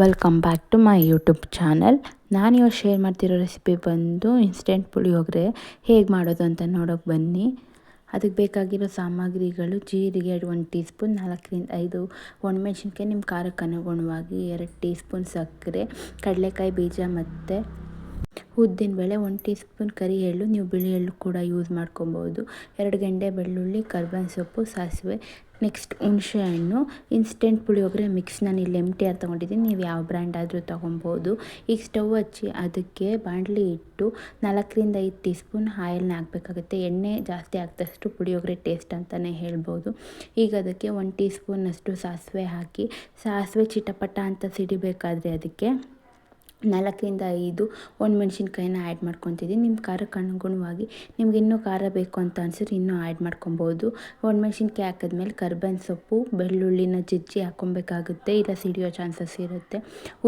Welcome back to my YouTube channel. ನಾನು ಇವತ್ತು share ಮಾಡ್ತಿರೋ ರೆಸಿಪಿ ಬಂದು ಇನ್ಸ್ಟೆಂಟ್ ಪುಳಿಯೋಗರೆ ಹೇಗೆ ಮಾಡೋದು ಅಂತ ನೋಡೋಕೆ ಬನ್ನಿ. ಅದಕ್ಕೆ ಬೇಕಾಗಿರೋ ಸಾಮಗ್ರಿಗಳು: ಜೀರಿಗೆ 1 ಟೀ ಸ್ಪೂನ್, 4-5 ಒಣಮೆಣಸಿನ್ಕಾಯಿ ನಿಮ್ಮ ಖಾರಕ್ಕೆ ಅನುಗುಣವಾಗಿ, 2 ಟೀ ಸ್ಪೂನ್ ಸಕ್ಕರೆ, ಕಡಲೆಕಾಯಿ ಬೀಜ ಮತ್ತು ಉದ್ದಿನಬೇಳೆ, 1 ಟೀ ಸ್ಪೂನ್ ಕರಿ ಎಳ್ಳು, ನೀವು ಬಿಳಿ ಎಳ್ಳು ಕೂಡ ಯೂಸ್ ಮಾಡ್ಕೊಬೋದು, 2 ಗೆಡ್ಡೆ ಬೆಳ್ಳುಳ್ಳಿ, ಕರ್ಬೇವಿನ ಸೊಪ್ಪು, ಸಾಸಿವೆ, ನೆಕ್ಸ್ಟ್ ಹುಣಸೆ ಹಣ್ಣು. ಇನ್ಸ್ಟೆಂಟ್ ಪುಳಿಯೋಗರೆ ಮಿಕ್ಸ್ ನಾನು ಇಲ್ಲಿ MTR ತೊಗೊಂಡಿದ್ದೀನಿ, ನೀವು ಯಾವ ಬ್ರ್ಯಾಂಡ್ ಆದರೂ ತೊಗೊಬೋದು. ಈಗ ಸ್ಟವ್ ಹಚ್ಚಿ ಅದಕ್ಕೆ ಬಾಣಲಿ ಇಟ್ಟು 4-5 ಟೀ ಸ್ಪೂನ್ ಆಯಿಲ್ನ ಹಾಕಬೇಕಾಗುತ್ತೆ. ಎಣ್ಣೆ ಜಾಸ್ತಿ ಹಾಕಿದಷ್ಟು ಪುಳಿಯೋಗರೆ ಟೇಸ್ಟ್ ಅಂತಲೇ ಹೇಳ್ಬೋದು. ಈಗ ಅದಕ್ಕೆ 1 ಟೀ ಸ್ಪೂನಷ್ಟು ಸಾಸಿವೆ ಹಾಕಿ, ಸಾಸಿವೆ ಚಿಟಪಟ ಅಂತ ಸಿಡಿಬೇಕಾದ್ರೆ ಅದಕ್ಕೆ 4-5 ಒಣಮೆಣ್ಸಿನ್ಕಾಯಿನ ಆ್ಯಡ್ ಮಾಡ್ಕೊತಿದ್ದೀನಿ. ನಿಮ್ಮ ಖಾರಕ್ಕೆ ಅನುಗುಣವಾಗಿ ನಿಮ್ಗೆ ಇನ್ನೂ ಖಾರ ಬೇಕು ಅಂತ ಅನ್ಸಿದ್ರೆ ಇನ್ನೂ ಆ್ಯಡ್ ಮಾಡ್ಕೊಬೋದು. ಒಣಮೆಣ್ಸಿನ್ಕಾಯಿ ಹಾಕಿದ್ಮೇಲೆ ಕರ್ಬೇವಿನ ಸೊಪ್ಪು, ಬೆಳ್ಳುಳ್ಳಿನ ಜಜ್ಜಿ ಹಾಕ್ಕೊಬೇಕಾಗುತ್ತೆ, ಇಲ್ಲ ಸಿಡಿಯೋ ಚಾನ್ಸಸ್ ಇರುತ್ತೆ.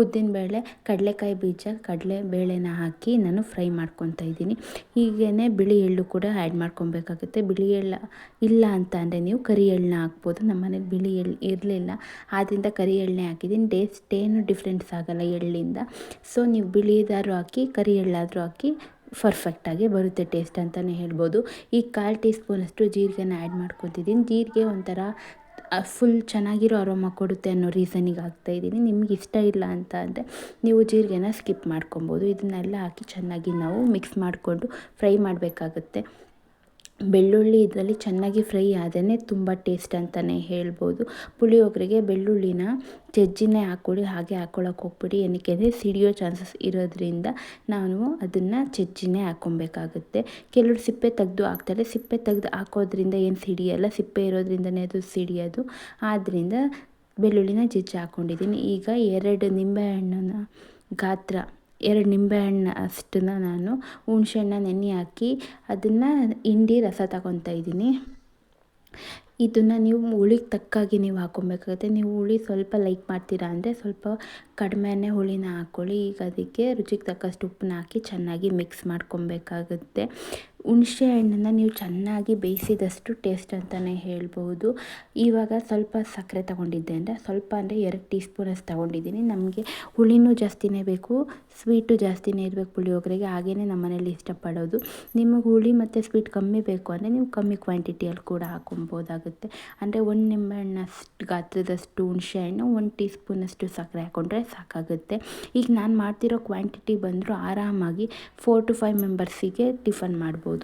ಉದ್ದಿನಬೇಳೆ, ಕಡಲೆಕಾಯಿ ಬೀಜ, ಕಡಲೆಬೇಳೆನ ಹಾಕಿ ನಾನು ಫ್ರೈ ಮಾಡ್ಕೊತಾ ಇದ್ದೀನಿ. ಹೀಗೇ ಬಿಳಿ ಎಳ್ಳು ಕೂಡ ಆ್ಯಡ್ ಮಾಡ್ಕೊಬೇಕಾಗುತ್ತೆ. ಬಿಳಿ ಎಳ್ಳು ಇಲ್ಲ ಅಂತ ಅಂದರೆ ನೀವು ಕರಿ ಎಳ್ಳನ್ನ ಹಾಕ್ಬೋದು. ನಮ್ಮ ಮನೇಲಿ ಬಿಳಿ ಎಳ್ಳು ಇರಲಿಲ್ಲ, ಆದ್ದರಿಂದ ಕರಿ ಎಳ್ಳನ್ನೇ ಹಾಕಿದ್ದೀನಿ. ಟೇಸ್ಟ್ ಏನು ಡಿಫ್ರೆನ್ಸ್ ಆಗೋಲ್ಲ ಎಳ್ಳಿಂದ. ಸೊ ನೀವು ಬಿಳಿದಾದ್ರೂ ಹಾಕಿ, ಕರಿ ಎಳ್ಳಾದರೂ ಹಾಕಿ, ಪರ್ಫೆಕ್ಟಾಗಿ ಬರುತ್ತೆ ಟೇಸ್ಟ್ ಅಂತಲೇ ಹೇಳ್ಬೋದು. ಈಗ 1/4 ಟೀ ಸ್ಪೂನಷ್ಟು ಜೀರಿಗೆನ ಆ್ಯಡ್ ಮಾಡ್ಕೊತಿದ್ದೀನಿ. ಜೀರಿಗೆ ಒಂಥರ ಫುಲ್ ಚೆನ್ನಾಗಿರೋ ಅರೋಮ ಕೊಡುತ್ತೆ ಅನ್ನೋ ರೀಸನಿಗೆ ಹಾಕ್ತಾಯಿದ್ದೀನಿ. ನಿಮ್ಗೆ ಇಷ್ಟ ಇಲ್ಲ ಅಂತ ಅಂದರೆ ನೀವು ಜೀರಿಗೆನ ಸ್ಕಿಪ್ ಮಾಡ್ಕೊಬೋದು. ಇದನ್ನೆಲ್ಲ ಹಾಕಿ ಚೆನ್ನಾಗಿ ನಾವು ಮಿಕ್ಸ್ ಮಾಡಿಕೊಂಡು ಫ್ರೈ ಮಾಡಬೇಕಾಗುತ್ತೆ. ಬೆಳ್ಳುಳ್ಳಿ ಇದರಲ್ಲಿ ಚೆನ್ನಾಗಿ ಫ್ರೈ ಆದ್ರೆ ತುಂಬ ಟೇಸ್ಟ್ ಅಂತಲೇ ಹೇಳ್ಬೋದು. ಪುಳಿಯೋಗರೆಗೆ ಬೆಳ್ಳುಳ್ಳಿನ ಜಜ್ಜಿನೇ ಹಾಕ್ಕೊಳ್ಳಿ, ಹಾಗೆ ಹಾಕ್ಕೊಳ್ಳೋಕೆ ಹೋಗ್ಬಿಡಿ. ಏನಕ್ಕೆ ಅಂದರೆ ಸಿಡಿಯೋ ಚಾನ್ಸಸ್ ಇರೋದ್ರಿಂದ ನಾನು ಅದನ್ನು ಜಜ್ಜಿನೇ ಹಾಕ್ಕೊಬೇಕಾಗುತ್ತೆ. ಕೆಲವರು ಸಿಪ್ಪೆ ತೆಗೆದು ಹಾಕ್ತಾರೆ. ಸಿಪ್ಪೆ ತೆಗೆದು ಹಾಕೋದ್ರಿಂದ ಏನು ಸಿಡಿಯಲ್ಲ, ಸಿಪ್ಪೆ ಇರೋದ್ರಿಂದನೇ ಅದು ಸಿಡಿಯೋದು. ಆದ್ದರಿಂದ ಬೆಳ್ಳುಳ್ಳಿನ ಜಜ್ಜಿ ಹಾಕ್ಕೊಂಡಿದ್ದೀನಿ. ಈಗ 2 ನಿಂಬೆಹಣ್ಣನ್ನ ಗಾತ್ರ 2 ನಿಂಬೆಹಣ್ಣು ಅಷ್ಟನ್ನು ನಾನು ಹುಣಸೆಹಣ್ಣ ನೆನೆ ಹಾಕಿ ಅದನ್ನು ಹಿಂಡಿ ರಸ ತಗೊತಾ ಇದ್ದೀನಿ. ಇದನ್ನು ನೀವು ಹುಳಿಗೆ ತಕ್ಕಾಗಿ ನೀವು ಹಾಕ್ಕೊಬೇಕಾಗುತ್ತೆ. ನೀವು ಹುಳಿ ಸ್ವಲ್ಪ ಲೈಕ್ ಮಾಡ್ತೀರಾ ಅಂದರೆ ಸ್ವಲ್ಪ ಕಡಿಮೆನೇ ಹುಳಿನ ಹಾಕ್ಕೊಳ್ಳಿ. ಈಗ ಅದಕ್ಕೆ ರುಚಿಗೆ ತಕ್ಕಷ್ಟು ಉಪ್ಪನ್ನ ಹಾಕಿ ಚೆನ್ನಾಗಿ ಮಿಕ್ಸ್ ಮಾಡ್ಕೊಬೇಕಾಗುತ್ತೆ. ಹುಣಸೆ ಹಣ್ಣನ್ನು ನೀವು ಚೆನ್ನಾಗಿ ಬೇಯಿಸಿದಷ್ಟು ಟೇಸ್ಟ್ ಅಂತಲೇ ಹೇಳ್ಬೋದು. ಇವಾಗ ಸ್ವಲ್ಪ ಸಕ್ಕರೆ ತೊಗೊಂಡಿದ್ದೆ ಅಂದರೆ ಸ್ವಲ್ಪ ಅಂದರೆ 2 ಟೀ ಸ್ಪೂನಷ್ಟು ತೊಗೊಂಡಿದ್ದೀನಿ. ನಮಗೆ ಹುಳಿನೂ ಜಾಸ್ತಿನೇ ಬೇಕು, ಸ್ವೀಟು ಜಾಸ್ತಿನೇ ಇರಬೇಕು ಪುಳಿಯೋಗರೆಗೆ, ಹಾಗೆಯೇ ನಮ್ಮ ಮನೇಲಿ ಇಷ್ಟಪಡೋದು. ನಿಮಗೆ ಹುಳಿ ಮತ್ತು ಸ್ವೀಟ್ ಕಮ್ಮಿ ಬೇಕು ಅಂದರೆ ನೀವು ಕಮ್ಮಿ ಕ್ವಾಂಟಿಟಿಯಲ್ಲಿ ಕೂಡ ಹಾಕ್ಕೊಬೋದಾಗುತ್ತೆ. ಅಂದರೆ 1 ನಿಂಬೆಹಣ್ಣಷ್ಟು ಗಾತ್ರದಷ್ಟು ಹುಣಸೆ ಹಣ್ಣು, 1 ಟೀ ಸ್ಪೂನಷ್ಟು ಸಕ್ಕರೆ ಹಾಕ್ಕೊಂಡ್ರೆ ಸಾಕಾಗುತ್ತೆ. ಈಗ ನಾನು ಮಾಡ್ತಿರೋ ಕ್ವಾಂಟಿಟಿ ಬಂದರೂ ಆರಾಮಾಗಿ 4 to 5 ಮೆಂಬರ್ಸಿಗೆ ಟಿಫನ್ ಮಾಡ್ಬೋದು.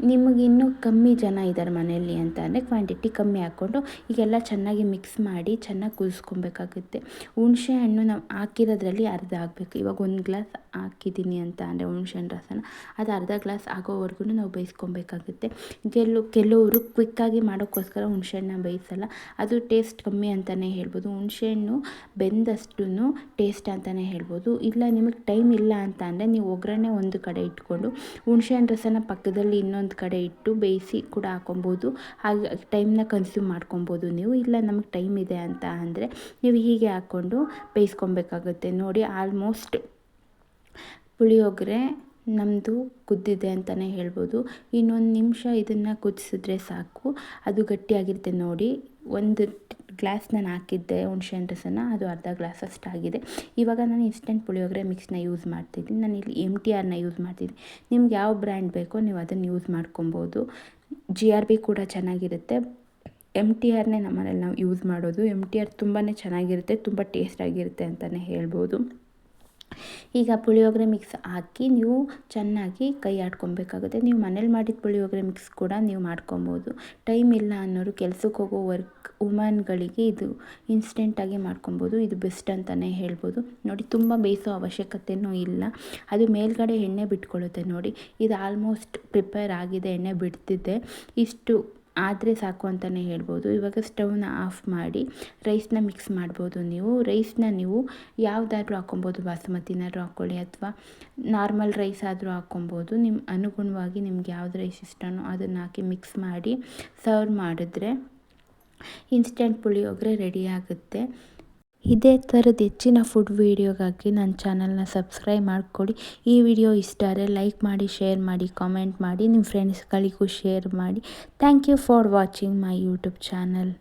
ನಿಮಗಿನ್ನೂ ಕಮ್ಮಿ ಜನ ಇದ್ದಾರೆ ಮನೆಯಲ್ಲಿ ಅಂತ ಅಂದರೆ ಕ್ವಾಂಟಿಟಿ ಕಮ್ಮಿ ಹಾಕ್ಕೊಂಡು ಈಗೆಲ್ಲ ಚೆನ್ನಾಗಿ ಮಿಕ್ಸ್ ಮಾಡಿ ಚೆನ್ನಾಗಿ ಕುದಿಸ್ಕೊಬೇಕಾಗುತ್ತೆ. ಹುಣಸೆ ಹಣ್ಣು ನಾವು ಹಾಕಿರೋದ್ರಲ್ಲಿ ಅರ್ಧ ಆಗಬೇಕು. ಇವಾಗ 1 ಗ್ಲಾಸ್ ಹಾಕಿದ್ದೀನಿ ಅಂತ ಅಂದರೆ ಹುಣಸೆ ಹಣ್ಣು ರಸನ ಅದು ಅರ್ಧ ಗ್ಲಾಸ್ ಆಗೋವರೆಗೂ ನಾವು ಬೇಯಿಸ್ಕೊಬೇಕಾಗುತ್ತೆ. ಕೆಲವರು ಕ್ವಿಕ್ಕಾಗಿ ಮಾಡೋಕ್ಕೋಸ್ಕರ ಹುಣಸೆ ಹಣ್ಣನ್ನ ಬೇಯಿಸಲ್ಲ, ಅದು ಟೇಸ್ಟ್ ಕಮ್ಮಿ ಅಂತಲೇ ಹೇಳ್ಬೋದು. ಹುಣಸೆ ಹಣ್ಣು ಬೆಂದಷ್ಟು ಟೇಸ್ಟ್ ಅಂತಲೇ ಹೇಳ್ಬೋದು. ಇಲ್ಲ ನಿಮಗೆ ಟೈಮ್ ಇಲ್ಲ ಅಂತ ಅಂದರೆ ನೀವು ಒಗ್ಗರಣೆ ಒಂದು ಕಡೆ ಇಟ್ಕೊಂಡು ಹುಣಸೆ ಹಣ್ಣು ರಸನ ಪಕ್ಕದಲ್ಲಿ ಇನ್ನೊಂದು ಕಡೆ ಇಟ್ಟು ಬೇಯಿಸಿ ಕೂಡ ಹಾಕೊಬೋದು. ಹಾಗೆ ಟೈಮ್ನ ಕನ್ಸ್ಯೂಮ್ ಮಾಡ್ಕೊಬೋದು ನೀವು. ಇಲ್ಲ ನಮಗೆ ಟೈಮ್ ಇದೆ ಅಂತ ಅಂದರೆ ನೀವು ಹೀಗೆ ಹಾಕ್ಕೊಂಡು ಬೇಯಿಸ್ಕೊಬೇಕಾಗುತ್ತೆ. ನೋಡಿ, ಆಲ್ಮೋಸ್ಟ್ ಪುಳಿಯೋಗರೆ ನಮ್ಮದು ಕುದ್ದಿದೆ ಅಂತಲೇ ಹೇಳ್ಬೋದು. ಇನ್ನೊಂದು ನಿಮಿಷ ಇದನ್ನು ಕುದಿಸಿದ್ರೆ ಸಾಕು, ಅದು ಗಟ್ಟಿಯಾಗಿರುತ್ತೆ. ನೋಡಿ, 1 ಗ್ಲಾಸ್ ನಾನು ಹಾಕಿದ್ದೆ ಹುಣಸೆ ಹಣ್ಣು ರಸನ, ಅದು ಅರ್ಧ ಗ್ಲಾಸ್ ಅಷ್ಟಾಗಿದೆ. ಇವಾಗ ನಾನು ಇನ್ಸ್ಟೆಂಟ್ ಪುಳಿಯೋಗರೆ ಮಿಕ್ಸ್ನ ಯೂಸ್ ಮಾಡ್ತಿದ್ದೀನಿ. ನಾನು ಇಲ್ಲಿ MTRನ ಯೂಸ್ ಮಾಡ್ತಿದ್ದೀನಿ. ನಿಮ್ಗೆ ಯಾವ ಬ್ರ್ಯಾಂಡ್ ಬೇಕೋ ನೀವು ಅದನ್ನು ಯೂಸ್ ಮಾಡ್ಕೊಬೋದು. GRB ಕೂಡ ಚೆನ್ನಾಗಿರುತ್ತೆ. MTRನೇ ನಮ್ಮ ಮನೇಲಿ ನಾವು ಯೂಸ್ ಮಾಡೋದು. MTR ತುಂಬಾ ಚೆನ್ನಾಗಿರುತ್ತೆ, ತುಂಬ ಟೇಸ್ಟಾಗಿರುತ್ತೆ ಅಂತಲೇ ಹೇಳ್ಬೋದು. ಈಗ ಪುಳಿಯೋಗರೆ ಮಿಕ್ಸ್ ಹಾಕಿ ನೀವು ಚೆನ್ನಾಗಿ ಕೈ ಆಡ್ಕೊಬೇಕಾಗುತ್ತೆ. ನೀವು ಮನೇಲಿ ಮಾಡಿದ ಪುಳಿಯೋಗರೆ ಮಿಕ್ಸ್ ಕೂಡ ನೀವು ಮಾಡ್ಕೊಬೋದು. ಟೈಮ್ ಇಲ್ಲ ಅನ್ನೋರು, ಕೆಲ್ಸಕ್ಕೆ ಹೋಗೋ ವುಮನ್ಗಳಿಗೆ ಇದು ಇನ್ಸ್ಟೆಂಟಾಗಿ ಮಾಡ್ಕೊಬೋದು. ಇದು ಬೆಸ್ಟ್ ಅಂತಲೇ ಹೇಳ್ಬೋದು. ನೋಡಿ, ತುಂಬ ಬೇಯಿಸೋ ಅವಶ್ಯಕತೆಯೂ ಇಲ್ಲ, ಅದು ಮೇಲ್ಗಡೆ ಎಣ್ಣೆ ಬಿಟ್ಕೊಳ್ಳುತ್ತೆ. ನೋಡಿ, ಇದು ಆಲ್ಮೋಸ್ಟ್ ಪ್ರಿಪೇರ್ ಆಗಿದೆ, ಎಣ್ಣೆ ಬಿಡ್ತಿದ್ದೆ, ಇಷ್ಟು ಆದರೆ ಸಾಕು ಅಂತಲೇ ಹೇಳ್ಬೋದು. ಇವಾಗ ಸ್ಟವ್ನ ಆಫ್ ಮಾಡಿ ರೈಸ್ನ ಮಿಕ್ಸ್ ಮಾಡ್ಬೋದು. ರೈಸ್ನ ನೀವು ಯಾವುದಾದ್ರೂ ಹಾಕ್ಕೊಬೋದು, ಬಾಸುಮತಿನಾದ್ರೂ ಹಾಕ್ಕೊಳ್ಳಿ ಅಥವಾ ನಾರ್ಮಲ್ ರೈಸ್ ಆದರೂ ಹಾಕ್ಕೊಬೋದು. ನಿಮ್ಮ ಅನುಗುಣವಾಗಿ ನಿಮ್ಗೆ ಯಾವ್ದು ರೈಸ್ ಇಷ್ಟನೋ ಅದನ್ನು ಹಾಕಿ ಮಿಕ್ಸ್ ಮಾಡಿ ಸರ್ವ್ ಮಾಡಿದ್ರೆ ಇನ್ಸ್ಟೆಂಟ್ ಪುಳಿಯೋಗರೆ ರೆಡಿ ಆಗುತ್ತೆ. ಇದೇ ಥರದ ಹೆಚ್ಚಿನ ಫುಡ್ ವೀಡಿಯೋಗಾಗಿ ನನ್ನ ಚಾನಲ್ನ ಸಬ್ಸ್ಕ್ರೈಬ್ ಮಾಡ್ಕೊಳ್ಳಿ. ಈ ವಿಡಿಯೋ ಇಷ್ಟ ಆದರೆ ಲೈಕ್ ಮಾಡಿ, ಶೇರ್ ಮಾಡಿ, ಕಾಮೆಂಟ್ ಮಾಡಿ, ನಿಮ್ಮ ಫ್ರೆಂಡ್ಸ್ಗಳಿಗೂ ಶೇರ್ ಮಾಡಿ. Thank you for watching my YouTube channel.